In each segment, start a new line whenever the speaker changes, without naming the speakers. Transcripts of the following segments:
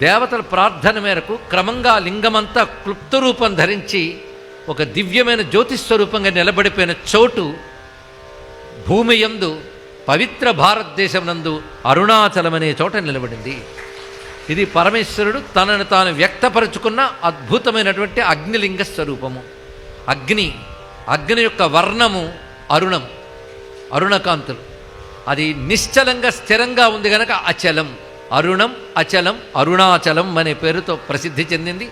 దేవతల ప్రార్థన మేరకు క్రమంగా లింగమంతా క్లుప్త రూపం ధరించి ఒక దివ్యమైన జ్యోతిస్వరూపంగా నిలబడిపోయిన చోటు భూమి యందు పవిత్ర భారతదేశం నందు అరుణాచలం అనే చోట నిలబడింది. ఇది పరమేశ్వరుడు తనను తాను వ్యక్తపరుచుకున్న అద్భుతమైనటువంటి అగ్నిలింగ స్వరూపము. అగ్ని యొక్క వర్ణము అరుణం, అరుణకాంతులు. అది నిశ్చలంగా స్థిరంగా ఉంది గనక అచలం. అరుణం, అచలం, అరుణాచలం అనే పేరుతో ప్రసిద్ధి చెందింది.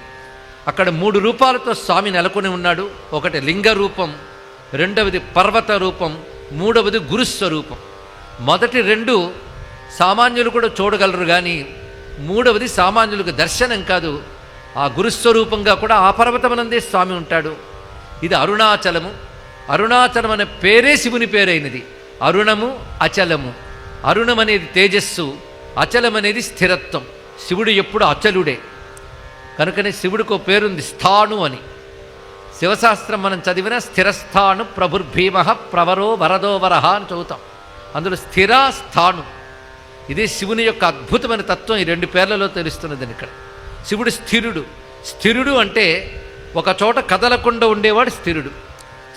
అక్కడ 3 రూపాలతో స్వామి నెలకొని ఉన్నాడు. ఒకటి లింగ రూపం, రెండవది పర్వత రూపం, మూడవది గురుస్వరూపం. మొదటి 2 సామాన్యులు కూడా చూడగలరు, కానీ మూడవది సామాన్యులకు దర్శనం కాదు. ఆ గురుస్వరూపంగా కూడా ఆ పర్వతమనందే స్వామి ఉంటాడు. ఇది అరుణాచలము. అరుణాచలం అనే పేరే శివుని పేరైనది. అరుణము, అచలము. అరుణం అనేది తేజస్సు, అచలం అనేది స్థిరత్వం. శివుడు ఎప్పుడు అచలుడే. కనుకనే శివుడికి ఒక పేరుంది స్థాణు అని. శివశాస్త్రం మనం చదివిన స్థిరస్థాణు ప్రభుర్భీమ ప్రవరో వరదో వరహ అని చదువుతాం. అందులో స్థిర, స్థాణు. ఇదే శివుని యొక్క అద్భుతమైన తత్వం ఈ 2 పేర్లలో తెలుస్తున్నదని. ఇక్కడ శివుడు స్థిరుడు. స్థిరుడు అంటే ఒక చోట కదలకుండా ఉండేవాడు స్థిరుడు.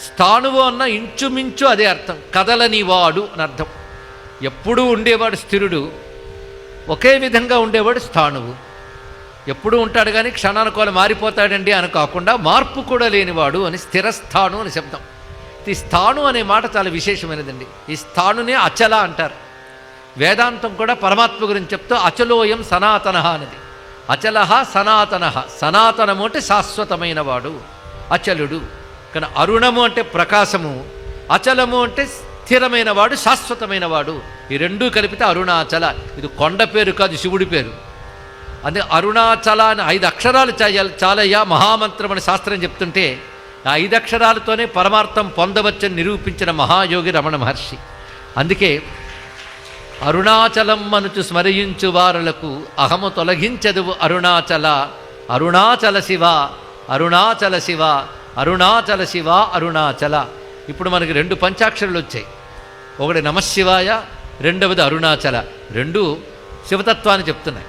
స్థాణువు అన్న ఇంచుమించు అదే అర్థం, కదలనివాడు అని అర్థం. ఎప్పుడూ ఉండేవాడు స్థిరుడు, ఒకే విధంగా ఉండేవాడు స్థాణువు. ఎప్పుడూ ఉంటాడు కానీ క్షణానుకోలు మారిపోతాడండి అని కాకుండా మార్పు కూడా లేనివాడు అని స్థిరస్థాణు అని శబ్దం. ఈ స్థాణు అనే మాట చాలా విశేషమైనదండి. ఈ స్థాణునే అచల అంటారు. వేదాంతం కూడా పరమాత్మ గురించి చెప్తూ అచలోయం సనాతన అన్నది. అచల సనాతన. సనాతనము అంటే శాశ్వతమైన వాడు, అచలుడు. కానీ అరుణము అంటే ప్రకాశము, అచలము అంటే స్థిరమైన వాడు, శాశ్వతమైన వాడు. ఈ 2 కలిపితే అరుణాచల. ఇది కొండ పేరు కాదు, శివుడి పేరు. అదే అరుణాచల అని 5 అక్షరాలు చాలయ్యా మహామంత్రం అని శాస్త్రం చెప్తుంటే ఆ 5 అక్షరాలతోనే పరమార్థం పొందవచ్చని నిరూపించిన మహాయోగి రమణ మహర్షి. అందుకే అరుణాచలం మనుచు స్మరించు వారులకు అహము తొలగించదువు అరుణాచల. అరుణాచల శివ, అరుణాచల శివ, అరుణాచల శివ, అరుణాచల. ఇప్పుడు మనకి 2 పంచాక్షరాలు వచ్చాయి. ఒకటి నమశివాయ, రెండవది అరుణాచల. 2 శివతత్వాన్ని చెప్తున్నాయి.